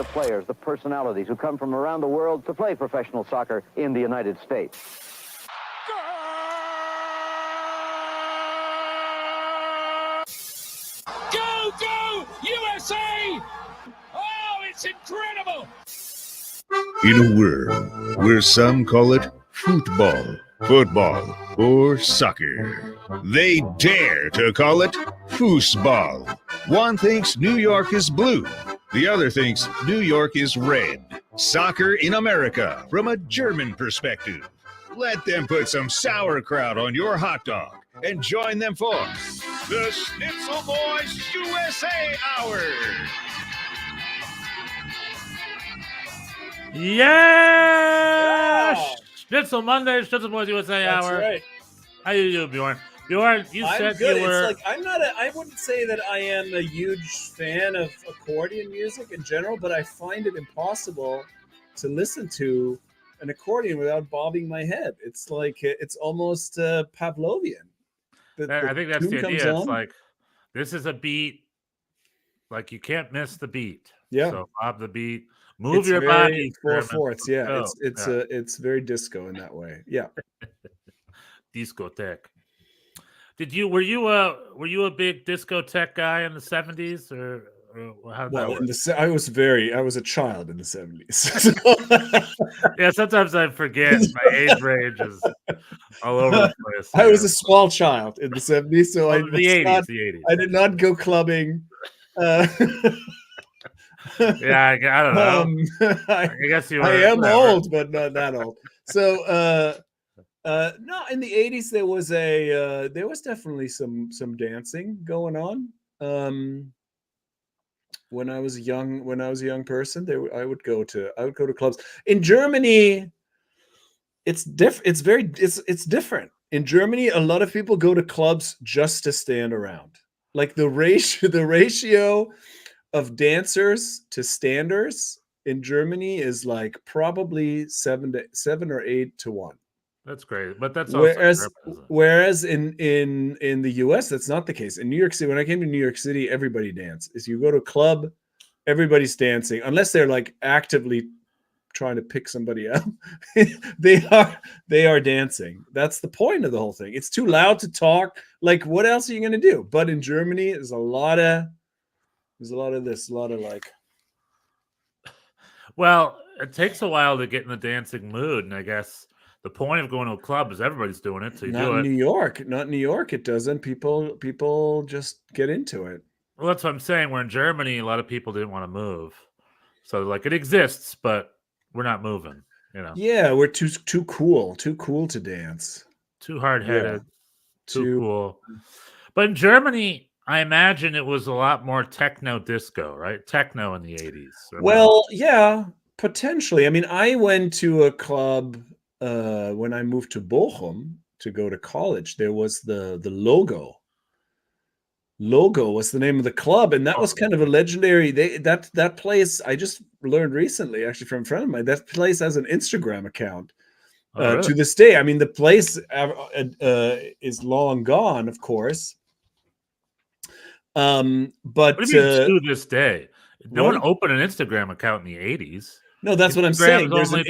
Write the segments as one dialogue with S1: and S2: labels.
S1: the players, the personalities who come from around the world to play professional soccer in the United States.
S2: Go, go, USA! Oh, it's incredible!
S3: In a world where some call it football, football, or soccer, they dare to call it foosball. One thinks New York is blue, the other thinks New York is red. Soccer in America from a German perspective. Let them put some sauerkraut on your hot dog and join them for the Schnitzel Boys USA Hour.
S4: Yes! Schnitzel Monday, Schnitzel Boys USA
S5: That's
S4: Hour.
S5: right.
S4: How you doing, Bjorn? Bjorn, you said
S5: good.
S4: you were...
S5: It's like I wouldn't say that I am a huge fan of accordion music in general, but I find it impossible to listen to an accordion without bobbing my head. It's like it's almost Pavlovian.
S4: I think that's
S5: tune
S4: the idea.
S5: comes
S4: It's
S5: on.
S4: like, this is a beat. Like, you can't miss the beat.
S5: Yeah.
S4: So, bob the beat. Move
S5: It's
S4: your
S5: very
S4: body.
S5: 4/4. Yeah.
S4: Go.
S5: It's very disco in that way. Yeah.
S4: Discotheque. Were you a big discotheque guy in the 70s or how did that work?
S5: I was a child in the 70s.
S4: Yeah, sometimes I forget my age range is all over the place.
S5: I was a small child in the 70s, so
S4: the 80s.
S5: I did not go clubbing.
S4: Yeah, I don't know. I guess you were.
S5: I am old, but not that old. So, no, in the 80s there was definitely some dancing going on. When I was a young person, I would go to clubs. In Germany, it's different. In Germany, a lot of people go to clubs just to stand around. Like the ratio of dancers to standers in Germany is like probably 7 or 8 to 1.
S4: That's great, but that's
S5: whereas in the US that's not the case. In New York City, when I came to New York City, everybody danced. If you go to a club, everybody's dancing unless they're like actively trying to pick somebody up. they are dancing. That's the point of the whole thing. It's too loud to talk. Like, what else are you going to do? But in Germany, there's a lot of like.
S4: Well, it takes a while to get in the dancing mood, and I guess the point of going to a club is everybody's doing it. So you
S5: not
S4: do it.
S5: Not in New York. It doesn't. People just get into it.
S4: Well, that's what I'm saying. Where in Germany, a lot of people didn't want to move, so like it exists, but we're not moving. You know.
S5: Yeah, we're too cool to dance.
S4: Too hard-headed. Yeah. Too cool. But in Germany, I imagine it was a lot more techno disco, right? Techno in the 80s.
S5: Well, yeah, potentially. I mean, I went to a club when I moved to Bochum to go to college. There was the Logo. Logo was the name of the club, and that was kind of a legendary. That place I just learned recently, actually, from a friend of mine. That place has an Instagram account
S4: really?
S5: To this day. I mean, the place is long gone, of course. But
S4: what do you mean to this day? No one opened an Instagram account in the 80s.
S5: No, that's what I'm saying. There's an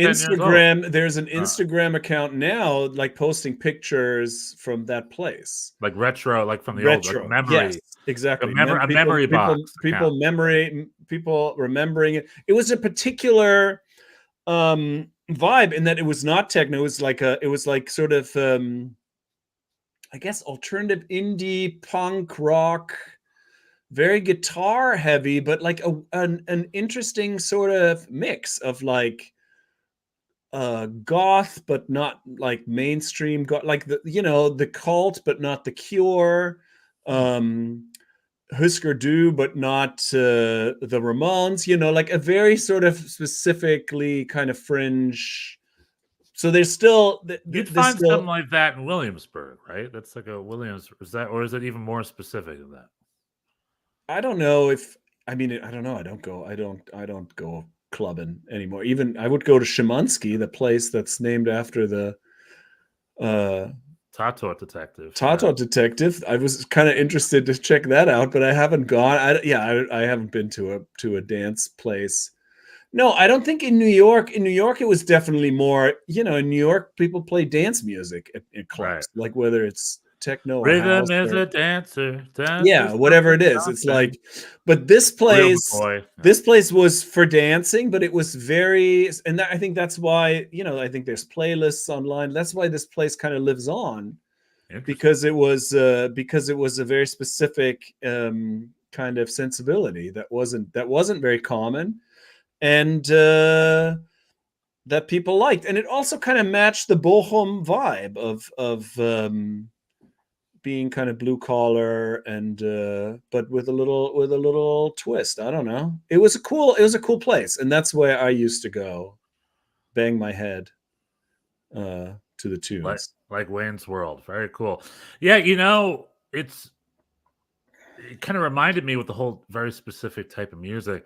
S5: Instagram account now, like posting pictures from that place,
S4: like retro, like from the old memory.
S5: Yes, exactly.
S4: A memory box.
S5: People remembering it. It was a particular vibe in that it was not techno. It was like sort of I guess alternative indie punk rock. Very guitar heavy, but like an interesting sort of mix of like goth, but not like mainstream goth, like the Cult, but not the Cure, Husker Du, but not the Ramones. Like a very sort of specifically kind of fringe. So there's still
S4: you'd find something like that in Williamsburg, right? That's like a Williams. Or is it even more specific than that?
S5: I don't know I don't know. I don't go clubbing anymore. Even I would go to Szymanski, the place that's named after the
S4: Tattoo Detective.
S5: Detective. I was kind of interested to check that out, but I haven't gone. I haven't been to a dance place. No, I don't think in New York. In New York, it was definitely more. In New York, people play dance music at clubs,
S4: Right.
S5: like whether it's techno or house
S4: Rhythm is
S5: or
S4: a dancer.
S5: yeah, whatever it is. It's like, but this
S4: Real
S5: place,
S4: McCoy. Yeah.
S5: this place was for dancing, but it was very, and I think that's why I think there's playlists online. That's why this place kind of lives on, because it was a very specific kind of sensibility that wasn't very common, and that people liked, and it also kind of matched the Bochum vibe of being kind of blue collar and but with a little twist. I don't know. It was a cool place, and that's where I used to go, bang my head to the tunes.
S4: Like Wayne's World. Very cool. Yeah, it kind of reminded me with the whole very specific type of music.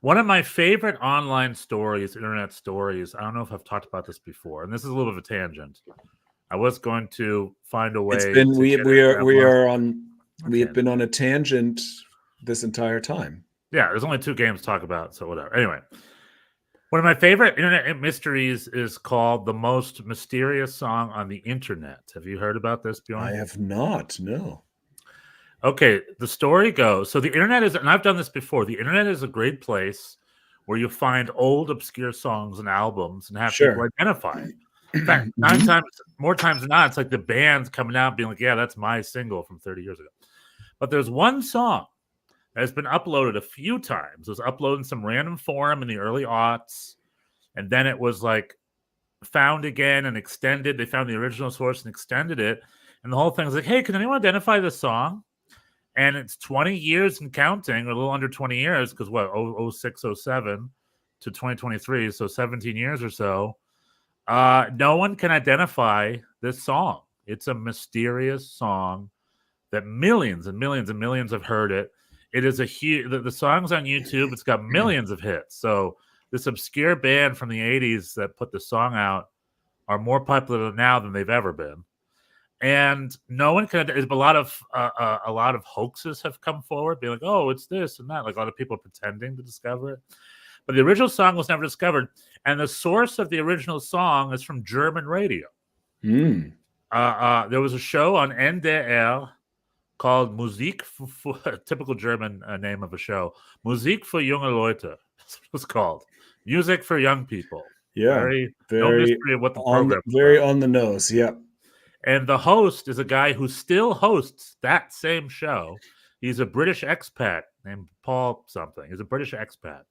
S4: One of my favorite online stories, internet stories, I don't know if I've talked about this before, and this is a little bit of a tangent. I was going to find a way.
S5: It's been we have been on a tangent this entire time.
S4: Yeah, there's only 2 games to talk about, so whatever. Anyway, one of my favorite internet mysteries is called "The Most Mysterious Song on the Internet." Have you heard about this, Bjorn?
S5: I have not. No.
S4: Okay, the story goes. So the internet is, and I've done this before. The internet is a great place where you find old, obscure songs and albums and have people identify it. In fact, more times than not, it's like the band's coming out being like, yeah, that's my single from 30 years ago. But there's one song that has been uploaded a few times. It was uploaded in some random forum in the early aughts, and then it was like found again and extended. They found the original source and extended it. And the whole thing is like, hey, can anyone identify this song? And it's 20 years and counting, or a little under 20 years, because 06, 07 to 2023, so 17 years or so. No one can identify this song. It's a mysterious song that millions and millions and millions have heard it. It is a huge. The song's on YouTube. It's got millions of hits. So this obscure band from the 80s that put the song out are more popular now than they've ever been. And no one can. A lot of hoaxes have come forward, being like, "Oh, it's this and that." Like a lot of people pretending to discover it, but the original song was never discovered. And the source of the original song is from German radio. There was a show on NDR called Musik für typical German name of a show, Musik für junge Leute. That's what it was called, music for young people.
S5: Yeah,
S4: very no mystery of what the program.
S5: Very on the nose. Yeah.
S4: And the host is a guy who still hosts that same show. He's a British expat named Paul something. He's a British expat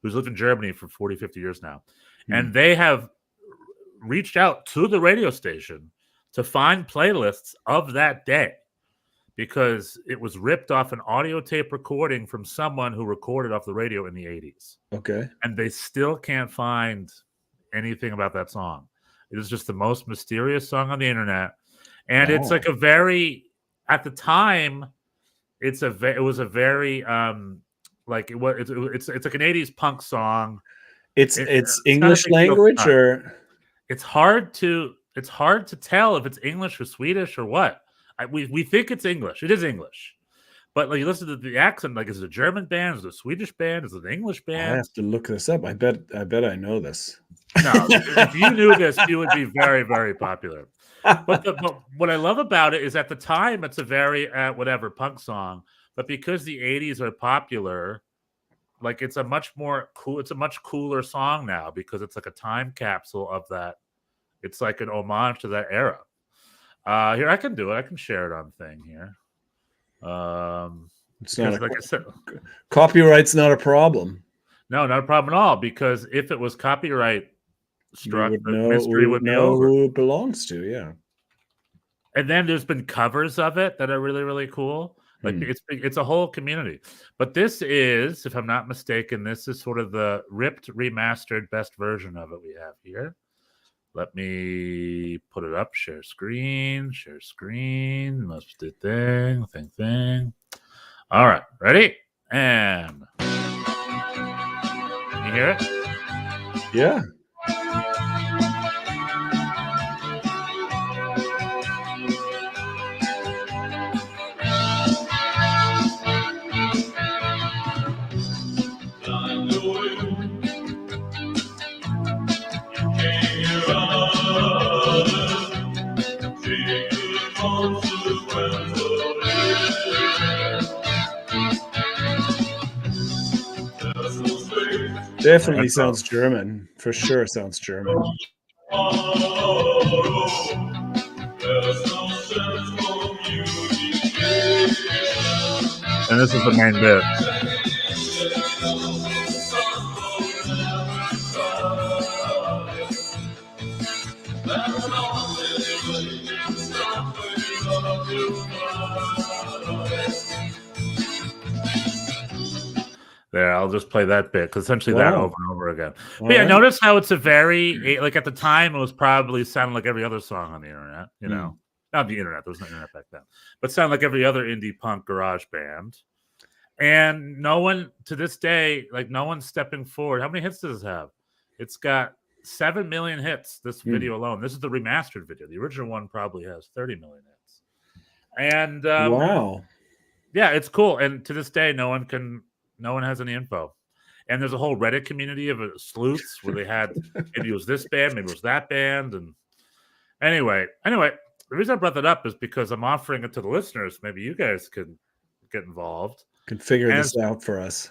S4: who's lived in Germany for 40, 50 years now. And they have reached out to the radio station to find playlists of that day because it was ripped off an audio tape recording from someone who recorded off the radio in the 80s.
S5: Okay.
S4: And they still can't find anything about that song. It is just the most mysterious song on the internet, and it's like a very, at the time, it was a very like it's like an 80s punk song.
S5: It's English language, or
S4: it's hard to tell if it's English or Swedish or what. We think it's English. It is English, but like you listen to the accent, like is it a German band? Is it a Swedish band? Is it an English band?
S5: I have to look this up. I bet I know this.
S4: No, if you knew this, you would be very, very popular. But what I love about it is at the time it's a very whatever punk song, but because the 80s are popular, like it's a much cooler song now because it's like a time capsule of that. It's like an homage to that era. Here, I can do it. I can share it on thing here.
S5: It's not
S4: like I said,
S5: copyright's not a problem.
S4: No, not a problem at all. Because if it was copyright struck, the mystery would be
S5: know
S4: over.
S5: Who it belongs to, yeah.
S4: And then there's been covers of it that are really, really cool. Like it's a whole community. But this is, if I'm not mistaken, this is sort of the ripped, remastered, best version of it we have here. Let me put it up. Share screen. Must do thing. All right, ready? And can you hear it?
S5: Yeah. Definitely sounds German. For sure sounds German.
S4: And this is the main bit. There, I'll just play that bit because essentially that over and over again. But yeah, notice how it's a very, like at the time, it was probably sounding like every other song on the internet, you know, not the internet, there was no internet back then, but sounded like every other indie punk garage band. And no one to this day, like no one's stepping forward. How many hits does it have? It's got 7 million hits, this video alone. This is the remastered video. The original one probably has 30 million hits. And
S5: wow.
S4: Yeah, it's cool. And to this day, no one has any info. And there's a whole Reddit community of sleuths where they had maybe it was this band, maybe it was that band. And anyway, the reason I brought that up is because I'm offering it to the listeners. Maybe you guys could get involved.
S5: Can figure this out for us.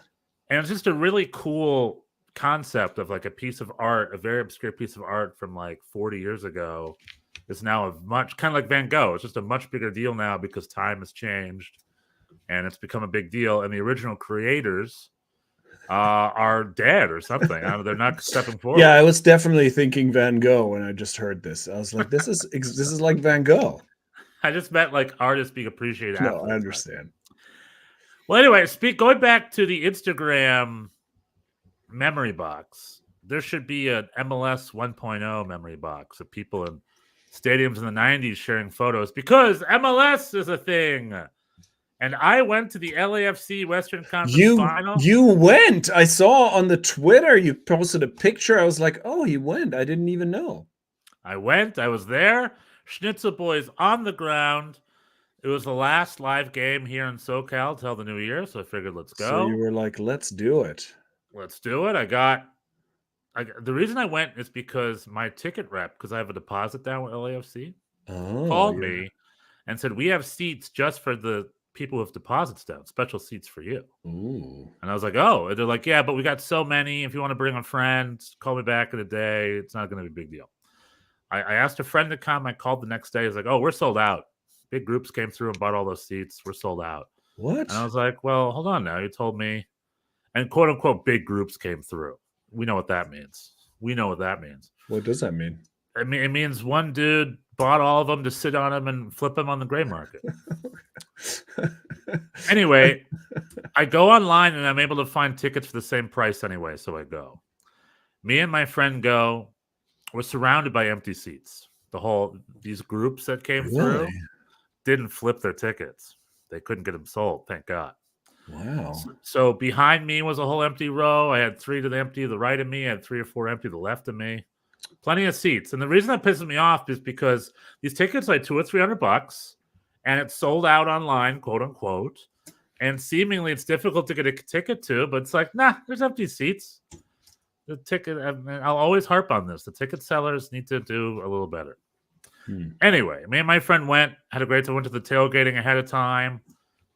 S4: And it's just a really cool concept of like a piece of art, a very obscure piece of art from like 40 years ago is now a much kind of like Van Gogh. It's just a much bigger deal now because time has changed. And it's become a big deal, and the original creators are dead or something. They're not stepping forward.
S5: Yeah, I was definitely thinking Van Gogh when I just heard this. I was like, "This is like Van Gogh."
S4: I just meant like artists being appreciated.
S5: No, I understand.
S4: Well, anyway, going back to the Instagram memory box, there should be an MLS 1.0 memory box of people in stadiums in the 90s sharing photos because MLS is a thing. And I went to the LAFC Western Conference Final.
S5: You went. I saw on the Twitter you posted a picture. I was like, oh, he went. I didn't even know.
S4: I went. I was there. Schnitzel Boys on the ground. It was the last live game here in SoCal till the new year, so I figured let's go.
S5: So you were like, let's do it.
S4: Let's do it. The reason I went is because my ticket rep, because I have a deposit down with LAFC, called me and said, we have seats just for the people with deposits down, special seats for you.
S5: Ooh.
S4: And I was like, oh, and they're like, yeah, but we got so many. If you want to bring a friend, call me back in a day. It's not going to be a big deal. I asked a friend to come. I called the next day. He's like, oh, we're sold out. Big groups came through and bought all those seats. We're sold out.
S5: What?
S4: And I was like, well, hold on now. You told me. And quote unquote, big groups came through. We know what that means.
S5: What does that mean?
S4: I mean, it means one dude bought all of them to sit on them and flip them on the gray market. Anyway, I go online and I'm able to find tickets for the same price anyway, so I go. Me and my friend go. We're surrounded by empty seats. These groups that came through didn't flip their tickets. They couldn't get them sold, thank God.
S5: Wow.
S4: So behind me was a whole empty row. I had 3 to the empty to the right of me. I had 3 or 4 empty to the left of me. Plenty of seats. And the reason that pisses me off is because these tickets are like $200 or $300, and it's sold out online, quote unquote. And seemingly it's difficult to get a ticket to, but it's like, nah, there's empty seats. The ticket, I'll always harp on this. The ticket sellers need to do a little better. Anyway, me and my friend had a great time. Went to the tailgating ahead of time,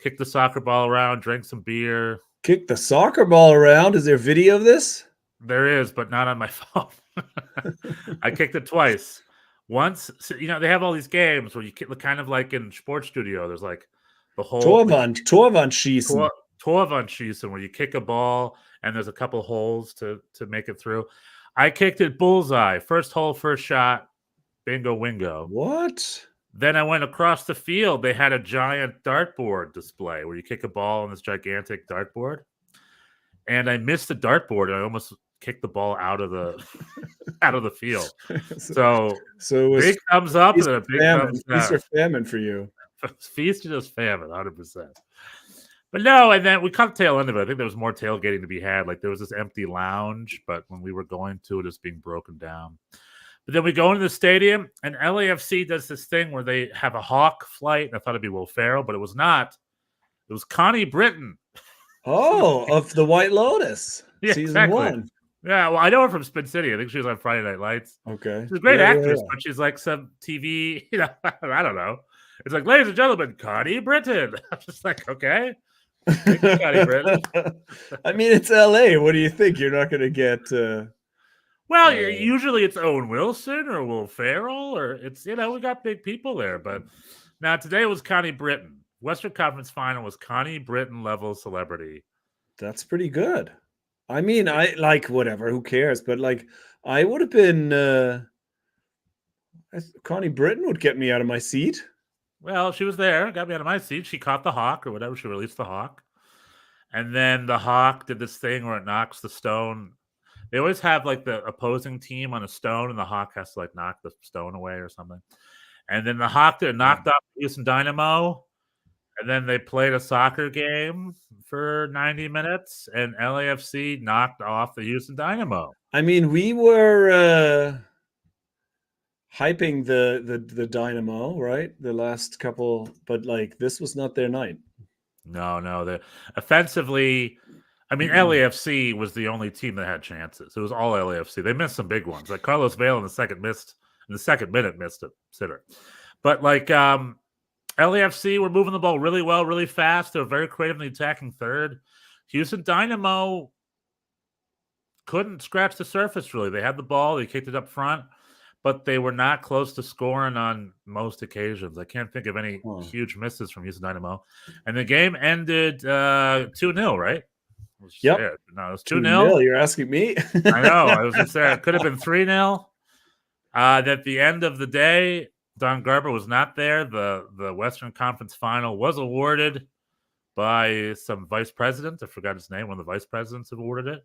S4: kicked the soccer ball around, drank some beer.
S5: Kicked the soccer ball around? Is there video of this?
S4: There is, but not on my phone. I kicked it twice. Once, they have all these games where you kind of like in Sports Studio, there's like the whole
S5: Torwandschießen,
S4: where you kick a ball and there's a couple holes to make it through. I kicked it bullseye. First hole, first shot. Bingo wingo.
S5: What?
S4: Then I went across the field. They had a giant dartboard display where you kick a ball on this gigantic dartboard. And I missed the dartboard and I almost kicked the ball out of the field. So
S5: it was
S4: big thumbs up and a big thumbs down.
S5: Feast or famine for you.
S4: Feast or just famine, 100%. But no, and then we caught the tail end of it. I think there was more tailgating to be had. Like there was this empty lounge, but when we were going to it, it's being broken down. But then we go into the stadium, and LAFC does this thing where they have a hawk flight. And I thought it'd be Will Ferrell, but it was not. It was Connie Britton.
S5: Oh, of the White Lotus,
S4: yeah,
S5: season
S4: exactly.
S5: 1.
S4: Yeah, well, I know her from Spin City. I think she was on Friday Night Lights.
S5: Okay.
S4: She's a great actress, but she's like some TV, I don't know. It's like, ladies and gentlemen, Connie Britton. I'm just like, okay. Thank you, Scotty Britton.
S5: I mean, it's LA. What do you think? You're not going to get.
S4: Well, usually it's Owen Wilson or Will Ferrell, or it's, we got big people there. But now today was Connie Britton. Western Conference Final was Connie Britton level celebrity.
S5: That's pretty good. I mean, I like whatever. Who cares? But like, I would have been. Connie Britton would get me out of my seat.
S4: Well, she was there, got me out of my seat. She caught the hawk or whatever. She released the hawk. And then the hawk did this thing where it knocks the stone. They always have like the opposing team on a stone, and the hawk has to like knock the stone away or something. And then the hawk knocked off Houston Dynamo. And then they played a soccer game for 90 minutes, and LAFC knocked off the Houston Dynamo.
S5: I mean, we were hyping the Dynamo, right? The last couple, but like this was not their night.
S4: No. The offensively, I mean, LAFC was the only team that had chances. It was all LAFC. They missed some big ones. Like Carlos Vela in the second minute missed a sitter. But like LAFC were moving the ball really well, really fast. They were very creative in the attacking third. Houston Dynamo couldn't scratch the surface, really. They had the ball. They kicked it up front, but they were not close to scoring on most occasions. I can't think of any huge misses from Houston Dynamo. And the game ended 2-0, right?
S5: Yep.
S4: No, it was 2-0.
S5: You're asking me?
S4: I know. I was just there. It could have been 3-0. At the end of the day, Don Garber was not there. The Western Conference Final was awarded by some vice president. I forgot his name. One of the vice presidents awarded it.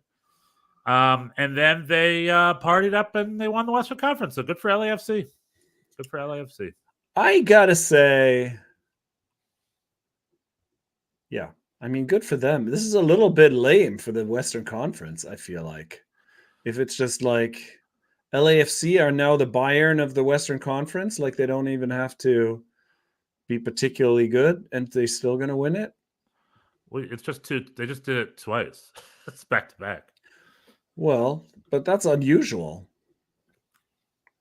S4: And then they partied up and they won the Western Conference. So good for LAFC. Good for LAFC.
S5: I gotta say, yeah. I mean, good for them. This is a little bit lame for the Western Conference, I feel like. If it's just like LAFC are now the Bayern of the Western Conference, like they don't even have to be particularly good and they're still going to win it.
S4: Well, it's just they just did it twice. It's back to back.
S5: Well, but that's unusual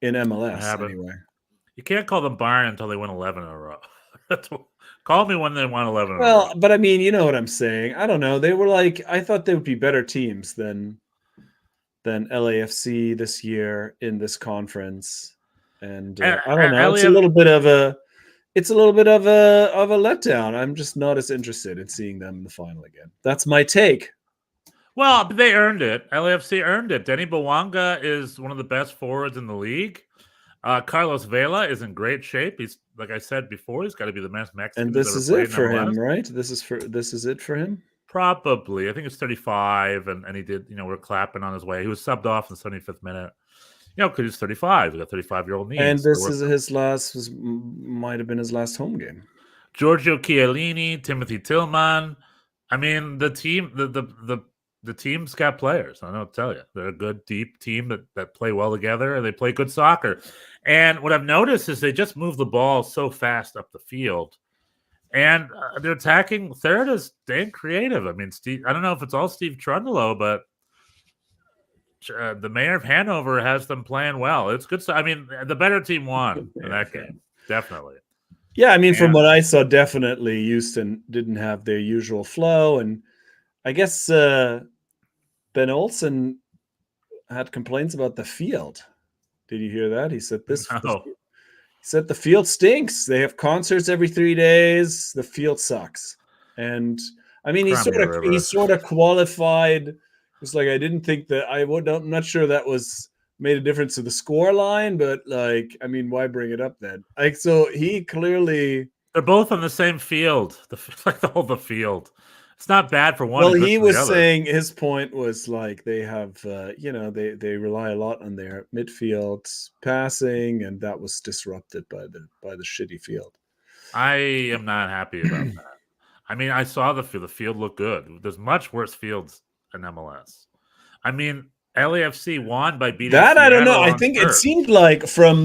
S5: in MLS anyway.
S4: You can't call them Bayern until they win 11 in a row. Call me when they won 11 in a row.
S5: Well, but I mean, you know what I'm saying. I don't know. They were like, I thought they would be better teams than LAFC this year in this conference, and I don't know. It's a little bit of a letdown. I'm just not as interested in seeing them in the final again. That's my take.
S4: Well, they earned it. LAFC earned it. Denny Bwanga is one of the best forwards in the league. Carlos Vela is in great shape. He's, like I said before, he's got to be the best Mexican.
S5: And this is it for him, right? This is it for him.
S4: Probably. I think it's 35, and he did, we're clapping on his way. He was subbed off in the 75th minute. Because he's 35. He's got 35-year-old knees.
S5: And this is his might have been his last home game.
S4: Giorgio Chiellini, Timothy Tillman. I mean, the team, the team's got players. I don't tell you. They're a good, deep team that play well together, and they play good soccer. And what I've noticed is they just move the ball so fast up the field. And their attacking third is dang creative. I mean, Steve, I don't know if it's all Steve Trundolo, but the mayor of Hanover has them playing well. It's good. I mean, the better team won in that game. Definitely.
S5: Yeah, I mean, from what I saw, definitely Houston didn't have their usual flow. And I guess Ben Olsen had complaints about the field. Did you hear that? He said He said the field stinks. They have concerts every 3 days. The field sucks. And I mean, he sort of qualified. It was like, I didn't think that I'm not sure that was made a difference to the score line, but like, I mean, why bring it up then? Like, so he clearly,
S4: they're both on the same field. The field. It's not bad for one.
S5: Well, he was saying his point was like they have, they rely a lot on their midfield passing, and that was disrupted by the shitty field.
S4: I am not happy about that. I mean, I saw the field looked good. There's much worse fields in MLS. I mean, LAFC won by beating
S5: that.
S4: Seattle
S5: I don't know. I think it seemed like from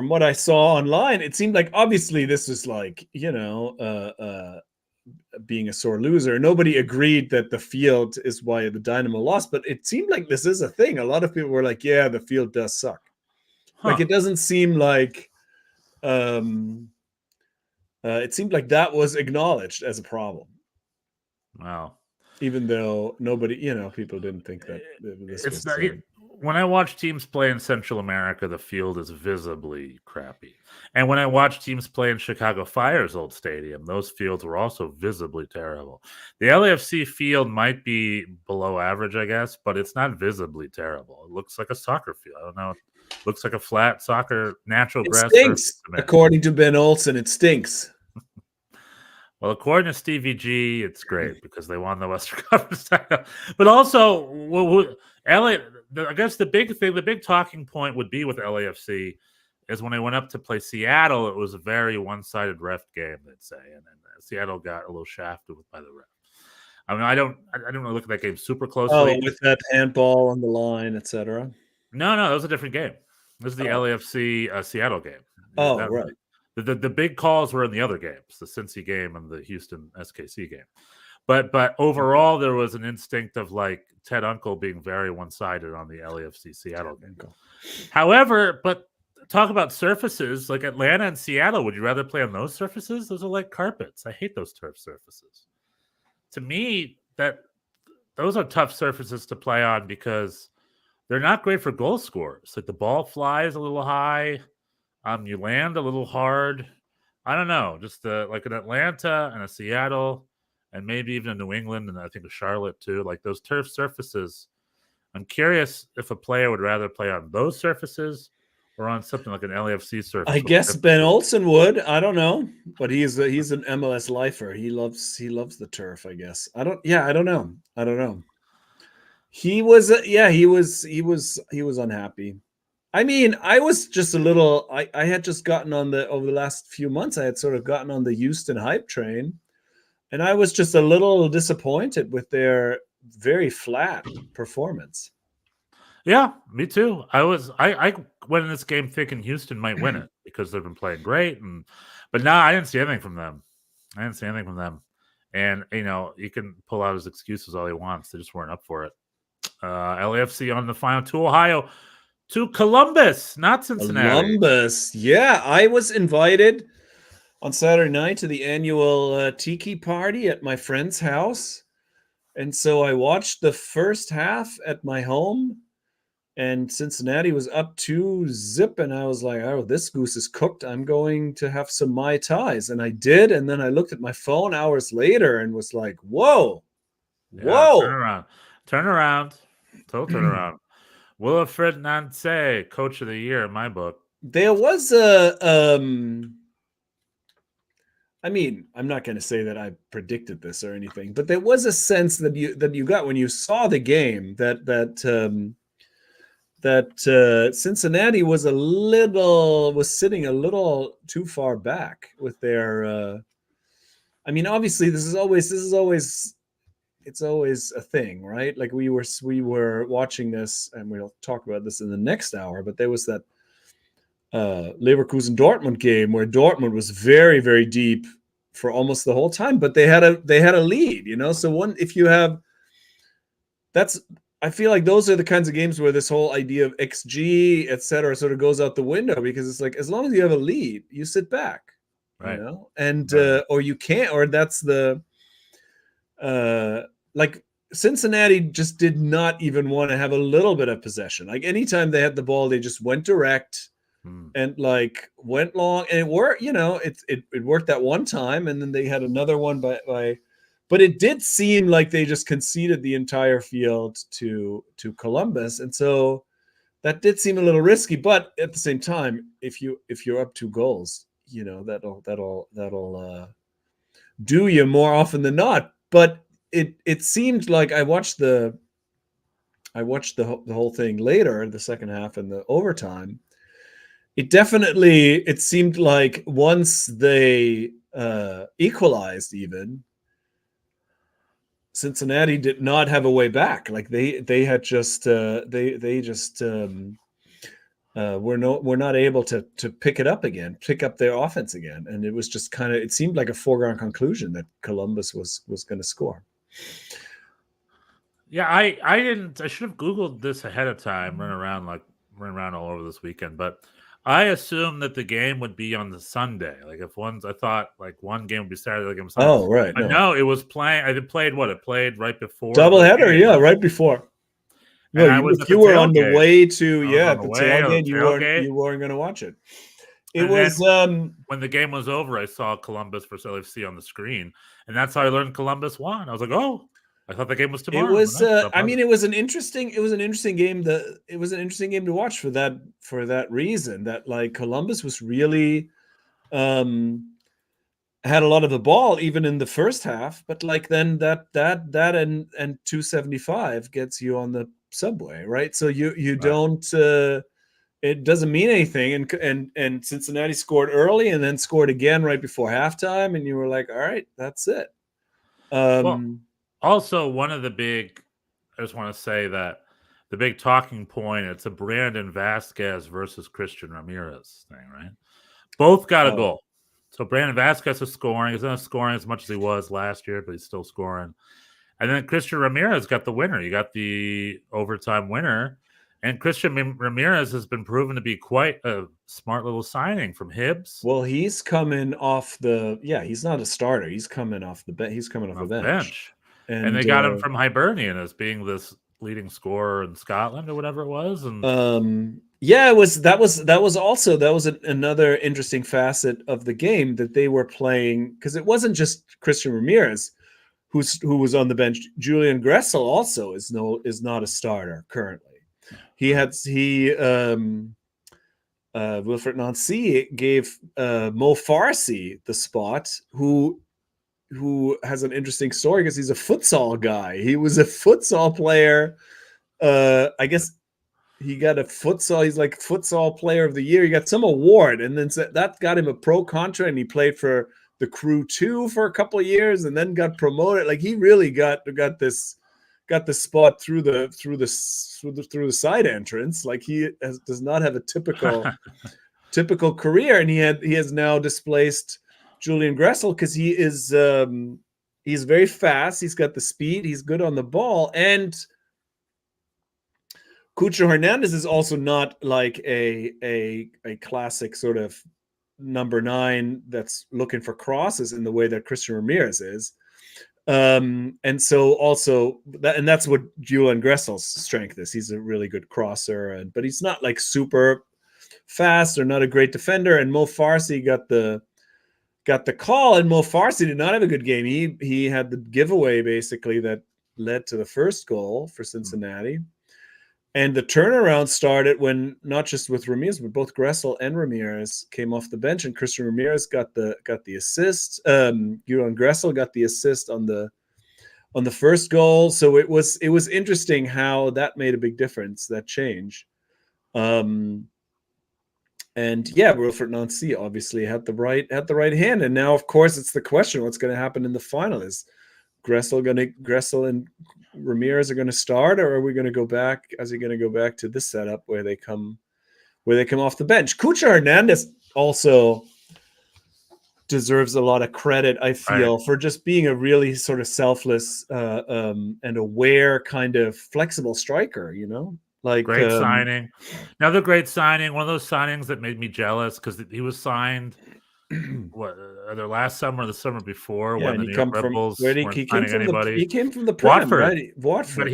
S5: what I saw online, it seemed like obviously this was like, being a sore loser. Nobody agreed that the field is why the Dynamo lost, but it seemed like this is a thing. A lot of people were like, yeah, the field does suck. Like, it doesn't seem like It seemed like that was acknowledged as a problem.
S4: Wow.
S5: Even though nobody, people didn't think that this
S4: It's
S5: was.
S4: not, when I watch teams play in Central America, the field is visibly crappy. And when I watch teams play in Chicago Fire's old stadium, those fields were also visibly terrible. The LAFC field might be below average, I guess, but it's not visibly terrible. It looks like a soccer field. I don't know. It looks like a flat soccer, natural
S5: It
S4: grass.
S5: stinks. According to Ben Olsen, it stinks.
S4: Well, according to Stevie G, it's great because they won the Western Conference title. But also, LA. I guess the big talking point would be with LAFC is when they went up to play Seattle. It was a very one-sided ref game, they'd say, and then Seattle got a little shafted by the ref. I mean, I don't really look at that game super closely.
S5: Oh, with that handball on the line, etc.
S4: No, that was a different game. This is the LAFC Seattle game.
S5: Oh, right.
S4: The big calls were in the other games, the Cincy game and the Houston SKC game. But overall, there was an instinct of like Ted Uncle being very one-sided on the LAFC Seattle game. However, but talk about surfaces like Atlanta and Seattle. Would you rather play on those surfaces? Those are like carpets. I hate those turf surfaces. To me, those are tough surfaces to play on because they're not great for goal scorers. Like the ball flies a little high. You land a little hard. I don't know. Just like an Atlanta and a Seattle and maybe even a New England and I think a Charlotte too. Like those turf surfaces. I'm curious if a player would rather play on those surfaces or on something like an LAFC surface.
S5: I guess Ben Olsen would. I don't know, but he's an MLS lifer. He loves the turf. I guess. I don't know. He was unhappy. I mean, I was just a little. I had just gotten on over the last few months. I had sort of gotten on the Houston hype train, and I was just a little disappointed with their very flat performance.
S4: Yeah, me too. I went in this game thinking Houston might win it because they've been playing great, but now I didn't see anything from them. And you can pull out his excuses all he wants. They just weren't up for it. LAFC on the final to Ohio. To Columbus, not Cincinnati.
S5: Columbus, yeah. I was invited on Saturday night to the annual tiki party at my friend's house. And so I watched the first half at my home. And Cincinnati was up 2-0. And I was like, oh, this goose is cooked. I'm going to have some Mai Tais. And I did. And then I looked at my phone hours later and was like, whoa.
S4: Turn around. Total turnaround. Wilfred Nancy, coach of the year in my book.
S5: There was I mean, I'm not going to say that I predicted this or anything, but there was a sense that you got when you saw the game that Cincinnati was sitting a little too far back with their. I mean, obviously, it's always a thing, right? Like we were watching this, and we'll talk about this in the next hour. But there was that Leverkusen Dortmund game where Dortmund was very, very deep for almost the whole time, but they had a lead, So I feel like those are the kinds of games where this whole idea of XG, et cetera, sort of goes out the window because it's like as long as you have a lead, you sit back,
S4: right?
S5: And or you can't, or that's the. Like Cincinnati just did not even want to have a little bit of possession. Like anytime they had the ball, they just went direct and like went long, and it worked. It worked that one time, and then they had another one by. But it did seem like they just conceded the entire field to Columbus, and so that did seem a little risky. But at the same time, if you're up 2 goals, that'll do you more often than not. But it seemed like I watched the whole thing later, the second half and the overtime. It seemed like once they equalized, even Cincinnati did not have a way back. Like they had just were not able to pick it up again, pick up their offense again, and it was just it seemed like a foregone conclusion that Columbus was going to score.
S4: Yeah, I should have Googled this ahead of time, run around all over this weekend, but I assumed that the game would be on the Sunday. Like I thought like one game would be Saturday, like it was Sunday.
S5: Oh, right.
S4: But no, it was playing. It played right before
S5: doubleheader. Yeah, right before.
S4: And
S5: No,
S4: I was
S5: if you were on the way to the
S4: tailgate,
S5: you weren't going to watch it. It
S4: and
S5: was
S4: when the game was over, I saw Columbus versus LFC on the screen, and that's how I learned Columbus won. I was like, oh, I thought the game was tomorrow.
S5: It was. I mean, it was an interesting game. It was an interesting game to watch for that reason. That like Columbus was really had a lot of the ball even in the first half, but like then that and 275 gets you on the subway, right? So you don't. It doesn't mean anything, and Cincinnati scored early and then scored again right before halftime, and you were like, all right, that's it.
S4: Also, one of the big, I just want to say that the big talking point, it's a Brandon Vasquez versus Christian Ramirez thing, right? Both got a goal. So Brandon Vasquez is scoring. He's not scoring as much as he was last year, but he's still scoring. And then Christian Ramirez got the winner. You got the overtime winner. And Christian Ramirez has been proven to be quite a smart little signing from Hibs.
S5: Well, he's coming off he's not a starter. He's coming off the bench. He's coming off the bench.
S4: And they got him from Hibernian as being this leading scorer in Scotland or whatever it was. And
S5: that was another interesting facet of the game that they were playing, because it wasn't just Christian Ramirez who was on the bench. Julian Gressel also is not a starter currently. Wilfred Nancy gave Mo Farsi the spot, who has an interesting story because he's a futsal guy. He was a futsal player. I guess he got a futsal. He's like futsal player of the year. He got some award, and then that got him a pro contract, and he played for the Crew 2 for a couple of years, and then got promoted. Like he really got the spot through the side entrance. Like he does not have a typical career, and he has now displaced Julian Gressel because he's very fast. He's got the speed. He's good on the ball, and Cucho Hernandez is also not like a classic sort of number 9 that's looking for crosses in the way that Christian Ramirez is. And so also that's what Julian Gressel's strength is. He's a really good crosser, but he's not like super fast or not a great defender. And Mo Farsi got the call, and Mo Farsi did not have a good game. He had the giveaway basically that led to the first goal for Cincinnati. And the turnaround started when, not just with Ramirez, but both Gressel and Ramirez came off the bench, and Christian Ramirez got the assist. Julian Gressel got the assist on the first goal. So it was interesting how that made a big difference, that change. And yeah, Wilfred Nancy obviously had the right hand. And now, of course, it's the question: what's going to happen in the final? Is Gressel and Ramirez are going to start, or are we going to go back? Is he going to go back to this setup where they come off the bench? Cucho Hernandez also deserves a lot of credit, I feel, for just being a really sort of selfless and aware kind of flexible striker. You know, like
S4: great signing. Another great signing. One of those signings that made me jealous because he was signed. Either last summer or the summer before, when the New York Red Bulls weren't signing anybody.
S5: He came from the Prem,
S4: Watford,
S5: right? Watford,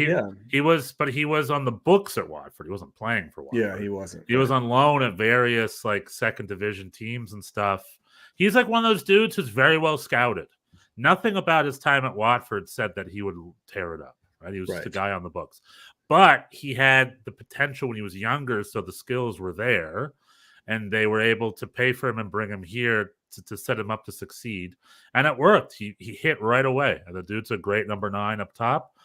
S4: but he was on the books at Watford. He wasn't playing for Watford.
S5: Yeah, he wasn't.
S4: He was on loan at various like second division teams and stuff. He's like one of those dudes who's very well scouted. Nothing about his time at Watford said that he would tear it up. Right? He was just a guy on the books, but he had the potential when he was younger, so the skills were there. And they were able to pay for him and bring him here to set him up to succeed. And it worked. He hit right away. And the dude's a great number 9 up top.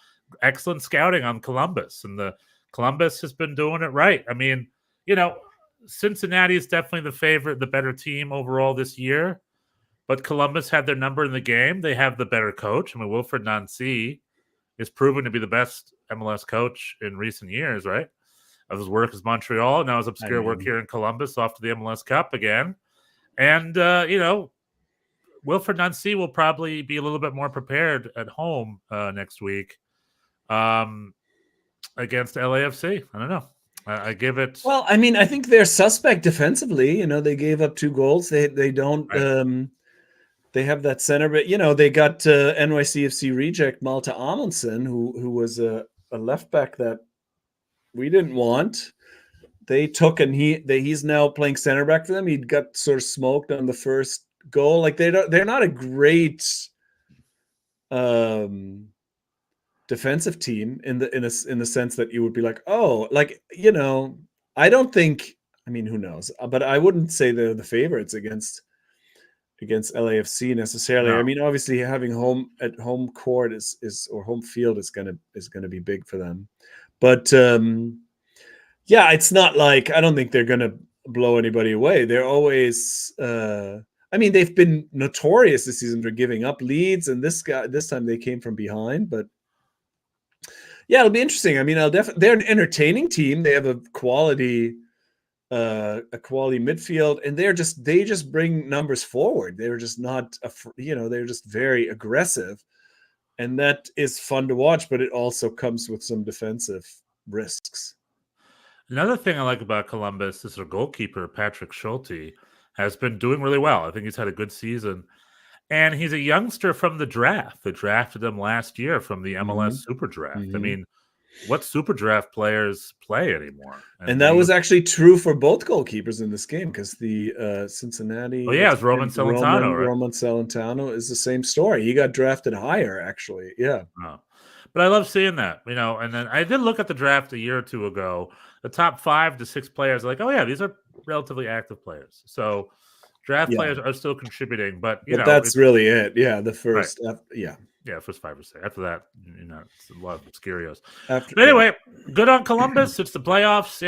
S4: Excellent scouting on Columbus. And the Columbus has been doing it right. I mean, you know, Cincinnati is definitely the favorite, the better team overall this year. But Columbus had their number in the game. They have the better coach. I mean, Wilfred Nancy is proven to be the best MLS coach in recent years, right? Of his work as Montreal, now his obscure work here in Columbus, off to the MLS Cup again. And, you know, Wilfred Nancy will probably be a little bit more prepared at home next week against LAFC. I don't know. I give it.
S5: Well, I mean, I think they're suspect defensively. They gave up 2 goals. They don't.
S4: Right.
S5: They have that center, but they got NYCFC reject Malta Amundsen, who was a left back that we didn't want. They took, and he's now playing center back for them. He got sort of smoked on the first goal. Like they're not a great defensive team in the sense that you would be like, oh, like I don't think. I mean, who knows? But I wouldn't say they're the favorites against LAFC necessarily.
S4: No.
S5: I mean, obviously having home court is or home field is gonna be big for them. But yeah, it's not like I don't think they're gonna blow anybody away. They're always I mean, they've been notorious this season for giving up leads, and this time they came from behind. But yeah, it'll be interesting. I mean, they're an entertaining team. They have a quality midfield, and they just bring numbers forward. They're just not they're just very aggressive, and that is fun to watch, but it also comes with some defensive risks.
S4: Another thing I like about Columbus is their goalkeeper, Patrick Schulte, has been doing really well. I think he's had a good season. And he's a youngster from the draft. They drafted him last year from the MLS Super Draft. I mean, what Super Draft players play anymore?
S5: And that was actually true for both goalkeepers in this game, because the Cincinnati.
S4: Oh, yeah, it's Roman Celentano.
S5: Roman Celentano is the same story. He got drafted higher, actually. Yeah.
S4: Oh. But I love seeing that, and then I did look at the draft a year or two ago. The top 5 to 6 players are like, oh, yeah, these are relatively active players. So draft players are still contributing, but
S5: that's really it. Yeah, the first,
S4: right.
S5: Yeah,
S4: first 5 or 6. After that, it's a lot of obscurios. But anyway, good on Columbus. It's the playoffs.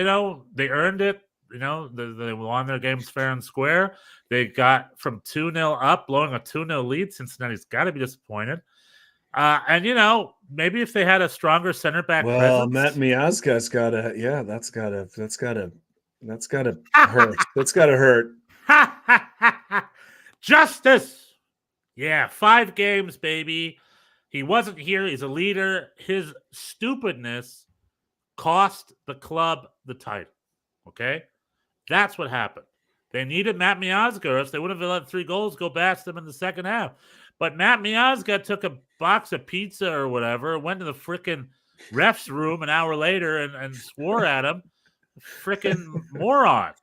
S4: They earned it. They won their games fair and square. They got from 2-0 up, blowing a 2-0 lead. Cincinnati's got to be disappointed. And maybe if they had a stronger center back presence.
S5: Matt Miazga's gotta, that's gotta hurt. That's gotta hurt.
S4: Justice. Yeah, 5 games, baby. He wasn't here. He's a leader. His stupidness cost the club the title. Okay? That's what happened. They needed Matt Miazga, or else they would have let 3 goals go past them in the second half. But Matt Miazga took a box of pizza or whatever, went to the frickin' ref's room an hour later and swore at him. Frickin' moron.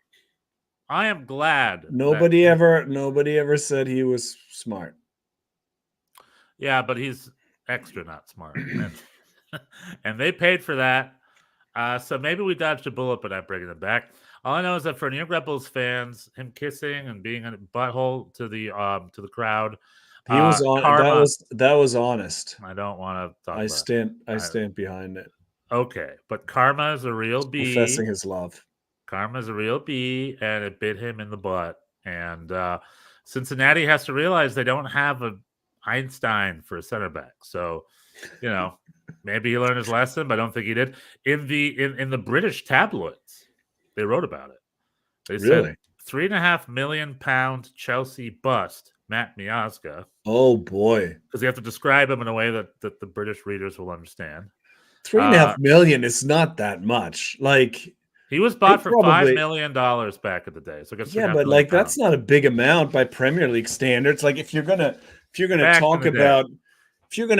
S4: I am glad.
S5: Nobody ever said he was smart.
S4: Yeah, but he's extra not smart. And they paid for that. So maybe we dodged a bullet by not bringing him back. All I know is that for New York Red Bulls fans, him kissing and being a butthole to the crowd.
S5: He was on.
S4: Karma.
S5: That was honest.
S4: I don't want to talk.
S5: I stand behind it.
S4: Okay, but karma is a real bee.
S5: Professing his love.
S4: Karma is a real bee, and it bit him in the butt. And Cincinnati has to realize they don't have a Einstein for a center back. So, maybe he learned his lesson, but I don't think he did. In the British tabloids, they wrote about it. They said £3.5 million Chelsea bust Matt Miazga.
S5: Oh boy!
S4: Because you have to describe him in a way that the British readers will understand.
S5: $3.5 million is not that much. Like,
S4: he was bought for $5 million back in the day. So
S5: but like that's not a big amount by Premier League standards. Like if you're gonna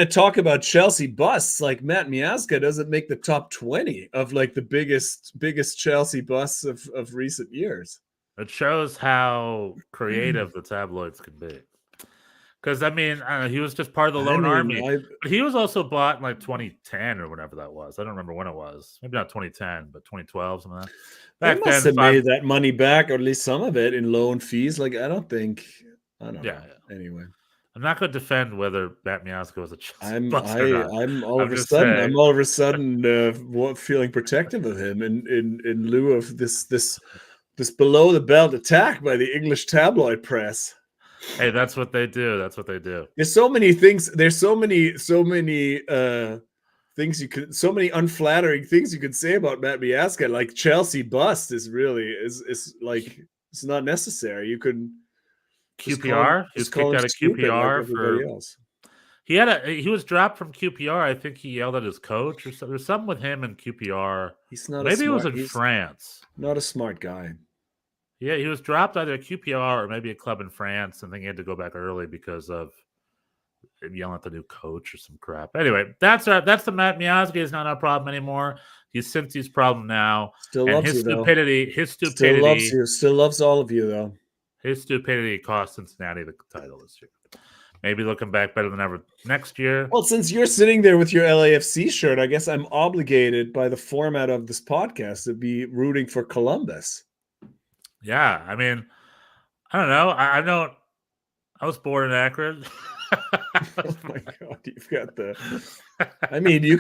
S5: talk about Chelsea busts, like Matt Miazga doesn't make the top 20 of like the biggest Chelsea busts of recent years.
S4: It shows how creative the tabloids can be. Because, I mean, he was just part of the Lone Army. But he was also bought in like 2010 or whatever that was. I don't remember when it was. Maybe not 2010, but 2012, something like that.
S5: They must have made that money back, or at least some of it, in loan fees. Like, I don't know. Anyway.
S4: I'm not going to defend whether Matt Miazga was a
S5: I'm all of a sudden feeling protective of him in lieu of this below the belt attack by the English tabloid press.
S4: Hey, that's what they do.
S5: There's so many things. There's so many things so many unflattering things you could say about Matt Miazga. Like Chelsea bust is like it's not necessary. You could
S4: QPR. He's kicked out of QPR for.
S5: Else.
S4: He was dropped from QPR. I think he yelled at his coach or something. There's something with him and QPR.
S5: He's not
S4: Maybe
S5: a
S4: it was
S5: smart.
S4: in
S5: He's
S4: France.
S5: not a smart guy.
S4: Yeah, he was dropped either at QPR or maybe a club in France, and then he had to go back early because of yelling at the new coach or some crap. Anyway, that's the Matt Miazga is not our problem anymore. He's Cincy's problem now.
S5: Still
S4: And
S5: loves
S4: his
S5: you though.
S4: stupidity,
S5: Still loves you. Still loves all of you though.
S4: His stupidity cost Cincinnati the title this year. Maybe looking back better than ever next year.
S5: Well, since you're sitting there with your LAFC shirt, I guess I'm obligated by the format of this podcast to be rooting for Columbus.
S4: Yeah, I mean, I don't know. I was born in Akron.
S5: Oh my god, you've got the. I mean, you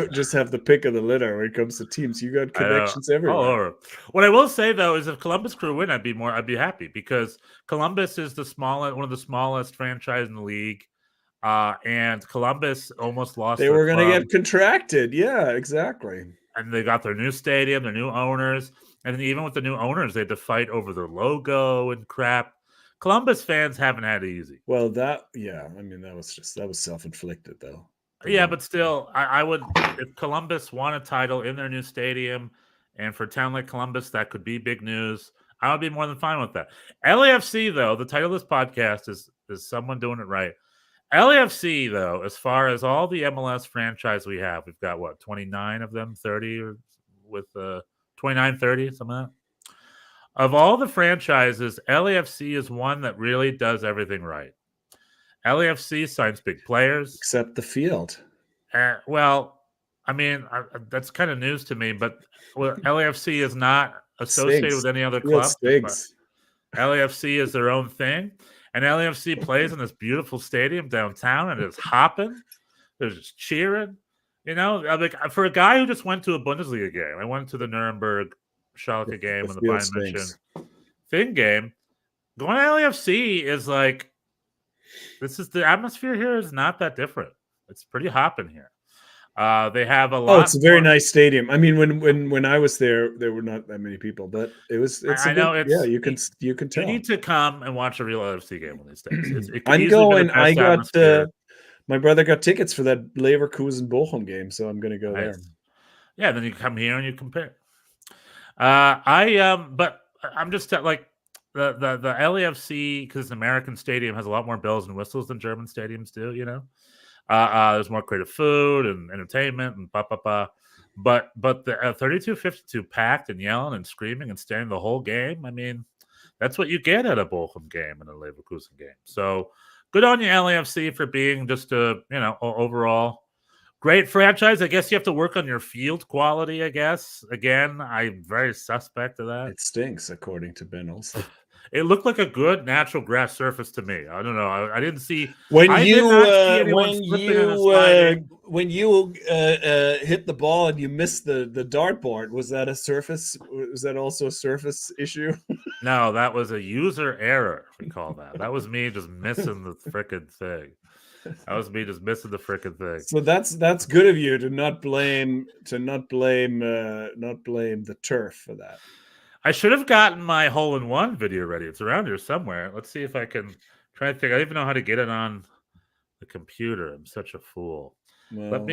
S5: just have the pick of the litter when it comes to teams. You got connections everywhere.
S4: What I will say though is if Columbus crew win, I'd be happy because Columbus is one of the smallest franchise in the league, and Columbus almost lost.
S5: They were going to get contracted. Yeah, exactly.
S4: And they got their new stadium, their new owners, and even with the new owners, they had to fight over their logo and crap. Columbus fans haven't had it easy.
S5: Well, that was self-inflicted though.
S4: Yeah, but still, I would if Columbus won a title in their new stadium, and for a town like Columbus, that could be big news. I would be more than fine with that. LAFC though, the title of this podcast is someone doing it right. LAFC though, as far as all the MLS franchise we have, we've got what 29 of them, 30 or with 29, 30, something like that. Of all the franchises, LAFC is one that really does everything right. LAFC signs big players.
S5: Except the field.
S4: Well, I mean, that's kind of news to me, but LAFC is not associated with any other club. LAFC is their own thing. And LAFC plays in this beautiful stadium downtown, and it's hopping. They're just cheering. You know, like for a guy who just went to a Bundesliga game, I went to the Nuremberg Schalke game and the Bayern München thing game. Going to LAFC is like, the atmosphere here is not that different. It's pretty hopping here. They have a lot.
S5: Oh, it's a very nice stadium. I mean, when I was there were not that many people, but it's. You can tell.
S4: You need to come and watch a real LAFC game one of these days.
S5: I'm going. I got my brother got tickets for that Leverkusen Bochum game, so I'm going to go there.
S4: Yeah, then you come here and you compare. But I'm just like the LAFC because the American stadium has a lot more bells and whistles than German stadiums do. You know, there's more creative food and entertainment and But the 32-52 packed and yelling and screaming and standing the whole game. I mean, that's what you get at a Bochum game and a Leverkusen game. So good on you, LAFC, for being just a overall. Great franchise. I guess you have to work on your field quality, I guess. Again, I'm very suspect of that.
S5: It stinks, according to Ben Olsen.
S4: It looked like a good natural grass surface to me. I don't know. I didn't see
S5: when you hit the ball and you missed the dartboard. Was that a surface? Was that also a surface issue?
S4: No, that was a user error. We call that. That was me just missing the frickin' thing. That was me just missing the frickin' thing.
S5: So that's good of you to not blame the turf for that.
S4: I should have gotten my hole-in-one video ready. It's around here somewhere. Let's see if I can try to think. I don't even know how to get it on the computer. I'm such a fool.
S5: Well,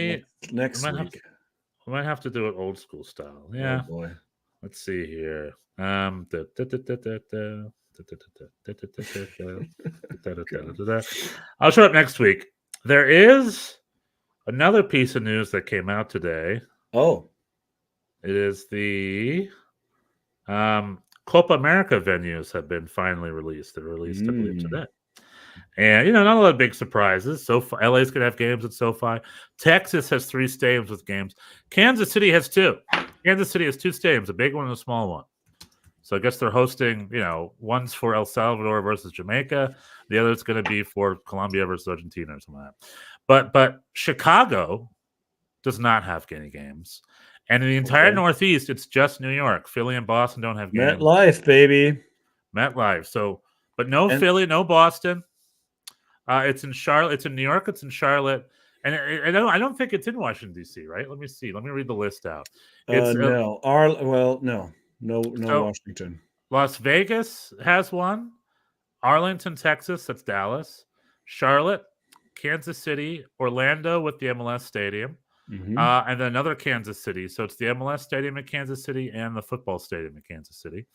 S5: next week.
S4: I might have to do it old school style. Yeah.
S5: Oh boy.
S4: Let's see here. I'll show up next week. There is another piece of news that came out today.
S5: Oh.
S4: It is the Copa America venues have been finally released. They're released, I believe, today. And, not a lot of big surprises. SoFi, LA's going to have games at SoFi. Texas has 3 stadiums with games. Kansas City has 2. Kansas City has 2 stadiums, a big one and a small one. So I guess they're hosting, one's for El Salvador versus Jamaica. The other's going to be for Colombia versus Argentina or something like that. But Chicago does not have any games. And in the entire Northeast, it's just New York. Philly and Boston don't have games.
S5: MetLife, baby.
S4: MetLife. So, but no Philly, no Boston. It's in Charlotte. It's in New York. It's in Charlotte. And I don't think it's in Washington, D.C., right? Let me see. Let me read the list out.
S5: No. No, Washington.
S4: Las Vegas has one. Arlington, Texas. That's Dallas. Charlotte. Kansas City, Orlando with the MLS Stadium,
S5: Mhm.
S4: and then another Kansas City. So it's the MLS Stadium in Kansas City and the football stadium in Kansas City.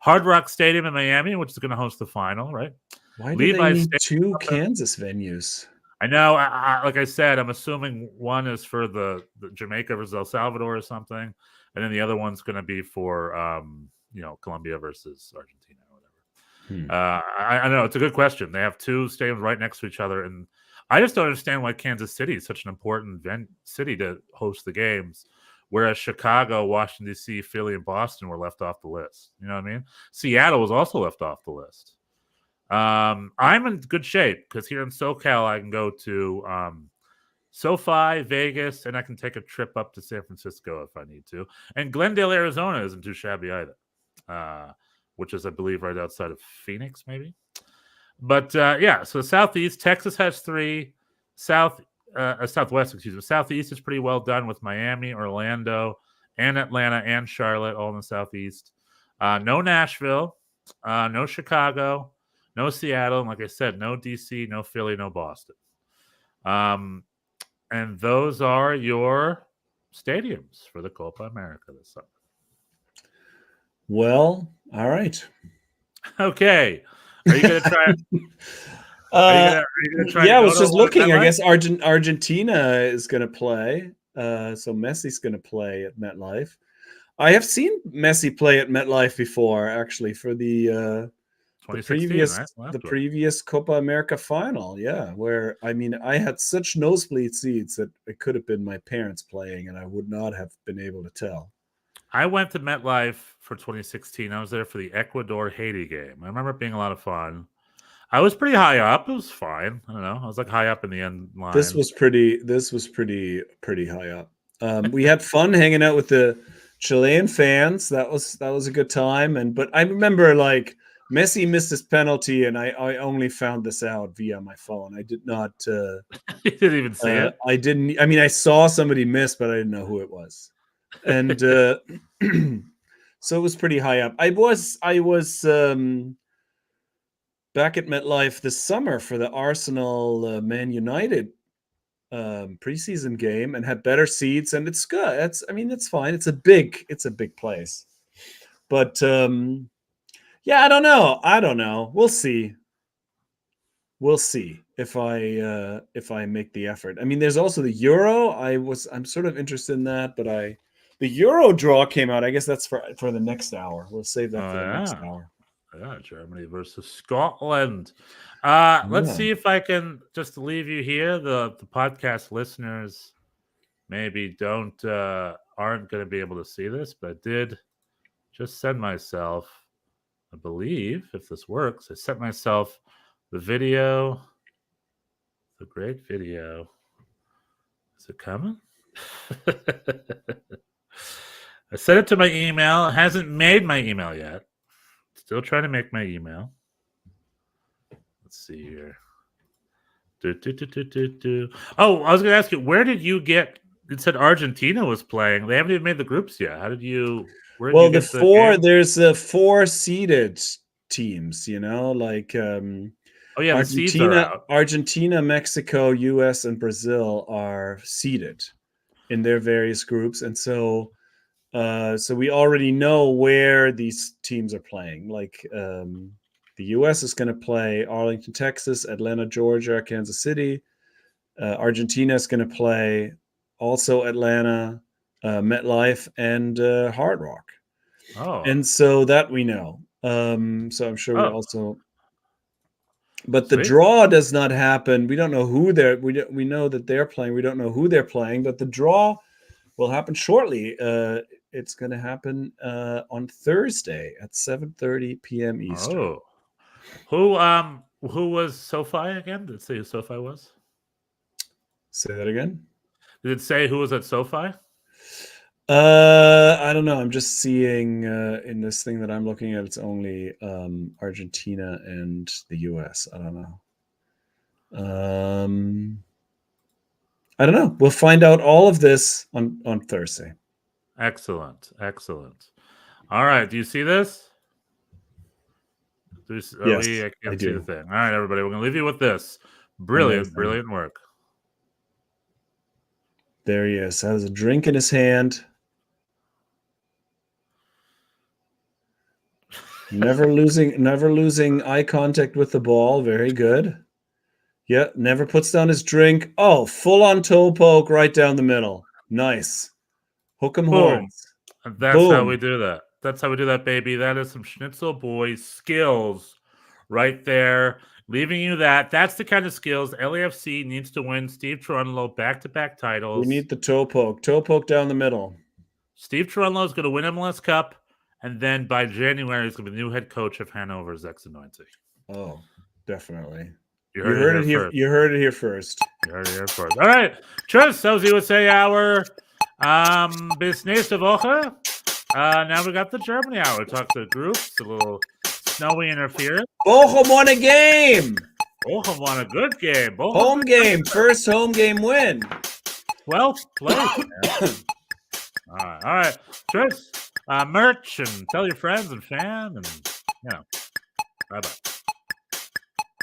S4: Hard Rock Stadium in Miami, which is going to host the final, right?
S5: Why do they
S4: Levi's
S5: need
S4: Stadium.
S5: 2 Kansas venues?
S4: I know. Like I said, I'm assuming one is for the Jamaica versus El Salvador or something, and then the other one's going to be for Colombia versus Argentina or whatever. I know it's a good question. They have 2 stadiums right next to each other, and I just don't understand why Kansas City is such an important city to host the games, whereas Chicago, Washington D.C., Philly, and Boston were left off the list. You know what I mean? Seattle was also left off the list. I'm in good shape because here in SoCal, I can go to SoFi, Vegas, and I can take a trip up to San Francisco if I need to. And Glendale, Arizona isn't too shabby either, which is, I believe, right outside of Phoenix, maybe. But so Southeast, Texas has 3. Southwest, excuse me. Southeast is pretty well done with Miami, Orlando, and Atlanta, and Charlotte, all in the Southeast. No Nashville, no Chicago, no Seattle, and like I said, no DC, no Philly, no Boston. And those are your stadiums for the Copa America this summer.
S5: Well, all right.
S4: Okay. Are you going to try it? Are you gonna try
S5: yeah,
S4: to
S5: I
S4: go
S5: was
S4: to
S5: just
S4: one of
S5: looking.
S4: MetLife?
S5: I guess Argentina is going to play. So Messi's going to play at MetLife. I have seen Messi play at MetLife before, actually, for the
S4: 2016, right?
S5: the previous Copa America final. Yeah, where I had such nosebleed seats that it could have been my parents playing, and I would not have been able to tell.
S4: I went to MetLife for 2016. I was there for the Ecuador-Haiti game. I remember it being a lot of fun. I was pretty high up. It was fine. I don't know. I was like high up in the end line.
S5: This was pretty high up. We had fun hanging out with the Chilean fans. That was a good time. But I remember like Messi missed his penalty, and I only found this out via my phone. I did not.
S4: You didn't even see it.
S5: I didn't. I mean, I saw somebody miss, but I didn't know who it was. And so it was pretty high up. I was back at MetLife this summer for the Arsenal Man United preseason game and had better seats, and it's good. It's fine. It's a big place. But yeah, I don't know. We'll see if I make the effort. I mean, there's also the Euro. I'm sort of interested in that, but the Euro draw came out. I guess that's for the next hour. We'll save that for the next hour.
S4: Yeah, Germany versus Scotland. Let's see if I can just leave you here. The podcast listeners maybe aren't going to be able to see this, but I did just send myself, I believe, if this works, I sent myself the video, the great video. Is it coming? I sent it to my email. It hasn't made my email yet. Still trying to make my email. Let's see here. Oh, I was going to ask you, where did you get? It said Argentina was playing. They haven't even made the groups yet. How did you?
S5: Well, there's 4 seeded teams. Like
S4: the seeds are out.
S5: Argentina, Mexico, U.S., and Brazil are seeded in their various groups, and so we already know where these teams are playing. Like the U.S. is going to play Arlington, Texas, Atlanta, Georgia, Kansas City. Argentina is going to play also Atlanta, MetLife, and Hard Rock.
S4: Oh,
S5: and so that we know. So I'm sure we also. But the draw does not happen. We don't know who they're. We know that they're playing. We don't know who they're playing. But the draw will happen shortly. It's going to happen on Thursday at 7:30 p.m. Eastern.
S4: Oh, who was SoFi again? Did it say who SoFi was?
S5: Say that again.
S4: Did it say who was at SoFi?
S5: I don't know. I'm just seeing in this thing that I'm looking at, it's only Argentina and the US. I don't know. I don't know. We'll find out all of this on Thursday.
S4: Excellent. All right. Do you see this?
S5: Yes,
S4: I can't
S5: I
S4: see
S5: do.
S4: the thing. All right, everybody. We're going to leave you with this. Brilliant work.
S5: There he is. Has a drink in his hand. Never losing eye contact with the ball. Very good. Yeah, never puts down his drink. Oh, full on toe poke right down the middle. Nice. Hook 'em horns.
S4: And that's how we do that. That's how we do that, baby. That is some Schnitzel Boys skills right there. Leaving you that. That's the kind of skills LAFC needs to win. Steve Trundle, back-to-back titles.
S5: We need the toe poke. Toe poke down the middle.
S4: Steve Trundle is going to win MLS Cup, and then by January, he's going to be the new head coach of Hanover's X90.
S5: Oh, definitely.
S4: You heard it here first.
S5: You heard it here first.
S4: You heard it here first. All right. Tschüss, so USA Hour. Bis nächste Woche. Now we got the Germany Hour. We talked to groups, a little snowy interference.
S5: Bochum won a game.
S4: Bochum won a good game. Bochum
S5: home game. First home game win.
S4: Well played. All right. Tschüss. Merch and tell your friends and fan and, bye-bye.